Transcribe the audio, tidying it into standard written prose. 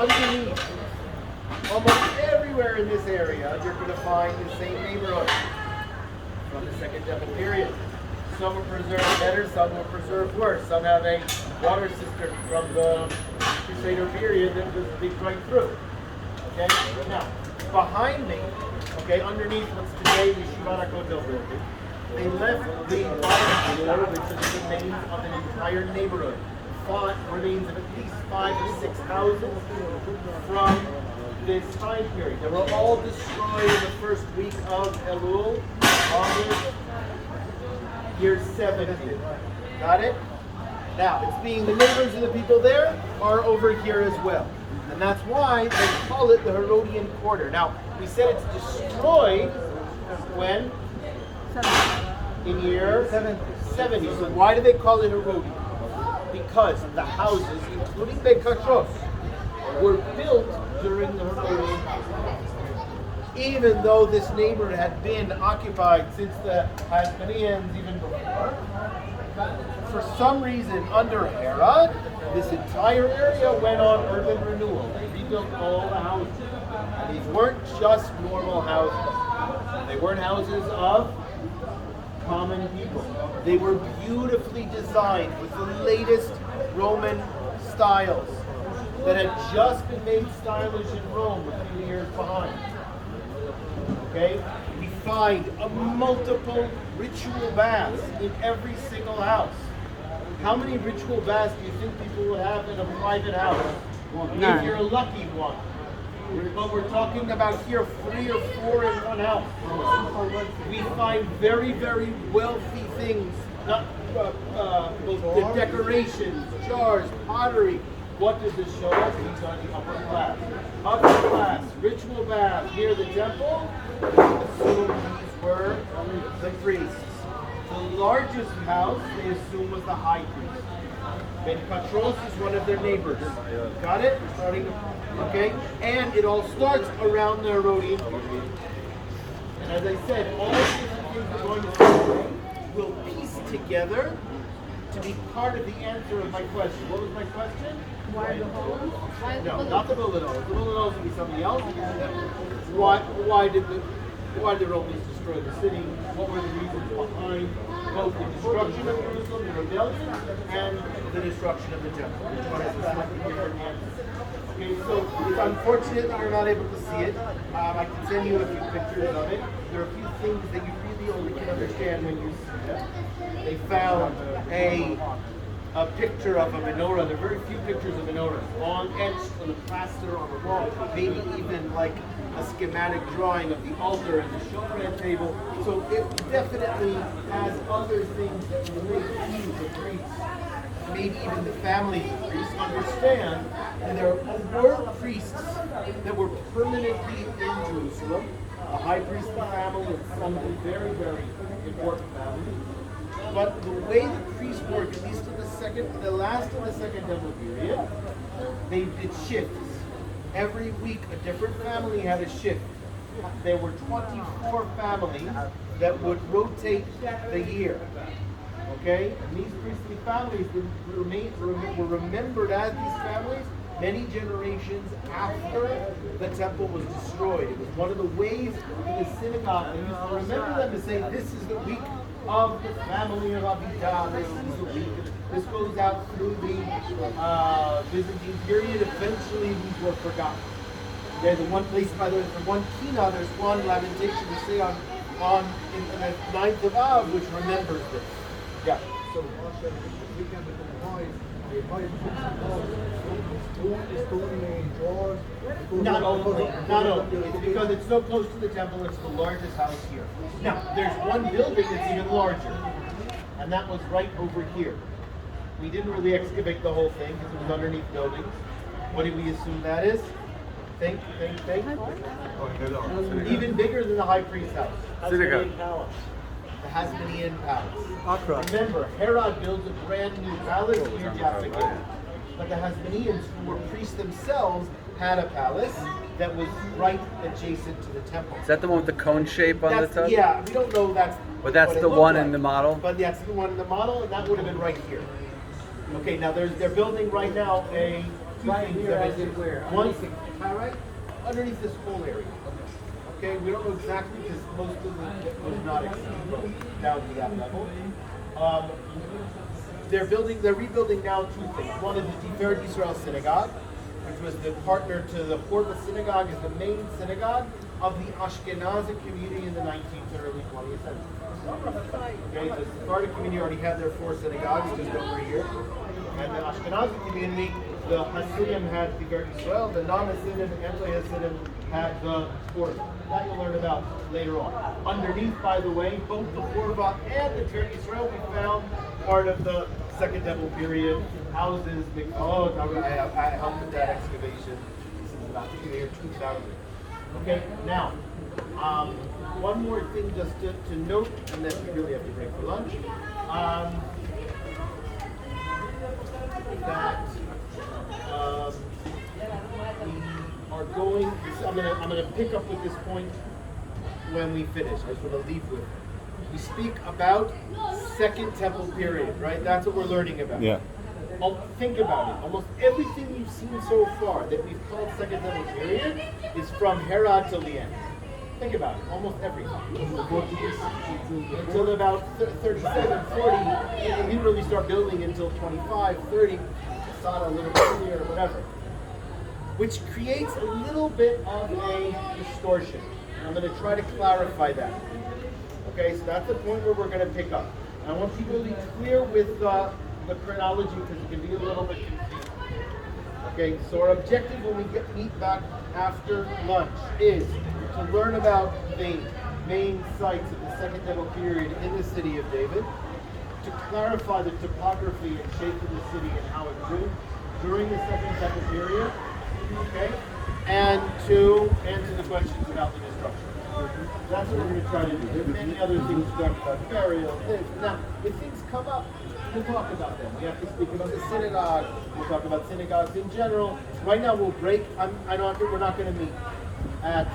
underneath, almost everywhere in this area, you're going to find the same neighborhood from the Second Temple period. Some were preserved better, some were preserved worse. Some have a water cistern from the Crusader period that was big right through. Okay? Now, behind me, okay, underneath what's today the Shivana Kotel building, they left the bottom floor, which is the remains of an entire neighborhood. Remains of at least 5 or 6 houses from this time period. They were all destroyed in the first week of Elul, August, year 70. Got it? Now, it's being the neighbors and the people there are over here as well. And that's why they call it the Herodian quarter. Now, we said it's destroyed when? In year 70. So why do they call it Herodian? Because the houses, including Beit Kashos, were built during the Herodian period. Even though this neighborhood had been occupied since the Hasmoneans, even before, for some reason under Herod, this entire area went on urban renewal. They rebuilt all the houses. And these weren't just normal houses. They weren't houses of common people. They were beautifully designed with the latest Roman styles that had just been made stylish in Rome a few years behind. Okay? We find a multiple ritual baths in every single house. How many ritual baths do you think people would have in a private house? None. If you're a lucky one. But we're talking about here 3 or 4 in one house. We find very, very wealthy things, not both the decorations, jars, pottery. What does this show us? These are the upper class. Upper class, ritual baths near the temple. Assume these were the priests. The largest house they assume was the high priest. Ben Patros is one of their neighbors. Got it? Okay? And it all starts around the Herodian period. And as I said, all the different things we're going to see will piece together to be part of the answer of my question. What was my question? Why the Holos? No, not the Bolinos. The Bolinos would be something else. Why did the Romans destroy the city? What were the reasons behind both the destruction of Jerusalem, the rebellion, and the destruction of the temple? Which one is a slightly different answer? Okay, so it's unfortunate that you're not able to see it. I can send you a few pictures of it. There are a few things that you really only can understand when you see them. They found a picture of a menorah. There are very few pictures of menorahs etched on the plaster on the wall, maybe even like a schematic drawing of the altar and the showbread table. So it definitely has other things that relate to the priests, maybe even the families of priests, understand that there were priests that were permanently in Jerusalem, a high priestly family and some of the very, very important families. But the way the priests worked, at least in the last of the Second Temple period, they did shifts. Every week, a different family had a shift. There were 24 families that would rotate the year. Okay? And these priestly families were remembered as these families many generations after the temple was destroyed. It was one of the ways in the synagogue they used to remember them to say, this is the week of the family of Abidah. This is the week. This goes out through the Byzantine period. Eventually, these were forgotten. There's the one place, by the way, for one kina, there's one lamentation we say on in the 9th of Av, which remembers this. Yeah. So we can not only. It's because it's so close to the temple, it's the largest house here. Now, there's one building that's even larger, and that was right over here. We didn't really excavate the whole thing because it was underneath buildings. What do we assume that is? Think. Even bigger than the high priest's house. Hasmonean Palace. The Hasmonean Palace. Remember, Herod builds a brand new palace near Jaffa. But the Hasmoneans, who were priests themselves, had a palace that was right adjacent to the temple. Is that the one with the cone shape on the top? Yeah, we don't know that's. But that's the one in the model? But that's the one in the model, and that would have been right here. Okay, now they're building right now a two Right things here, that as in where? One, Underneath the right? underneath this whole area. Okay, we don't know exactly because most of it was not exceeded down to that level. They're rebuilding now two things. One is the Tiferet Yisrael synagogue, which was the partner to the Horva synagogue, is the main synagogue of the Ashkenazi community in the 19th and early 20th century. Okay, the Sephardic community already had their 4 synagogues just over a year. And the Ashkenazi community, the Hasidim had Tiferet Yisrael, the non-Hasidim, anti-Hasidim had the Horva. That you'll learn about later on. Underneath, by the way, both the Horva and the Tiferet Yisrael, we found part of the Second Temple period, houses, mikvahot. I helped with that excavation. This is about the year 2000. Okay, now, one more thing just to note, and then we really have to break for lunch. That we are going. I'm gonna pick up with this point when we finish. I just want to leave with it. We speak about Second Temple period, right? That's what we're learning about. Yeah. Think about it. Almost everything you've seen so far that we've called Second Temple period is from Herod till the end. Think about it. Almost everything. Until about 37, 40, and we didn't really start building until 25, 30, Masada a little bit earlier, whatever. Which creates a little bit of a distortion. I'm going to try to clarify that. Okay, so that's the point where we're going to pick up. And I want people to be clear with the chronology because it can be a little bit confusing. Okay, so our objective when we meet back after lunch is to learn about the main sites of the Second Temple period in the city of David, to clarify the topography and shape of the city and how it grew during the Second Temple period, okay, and to answer the questions about the destruction. That's what we're going to try to do. There's many other things to talk about, burial, things. Now, if things come up, we'll talk about them. We have to speak about the synagogue. We'll talk about synagogues in general. Right now, we'll break. We're not going to meet at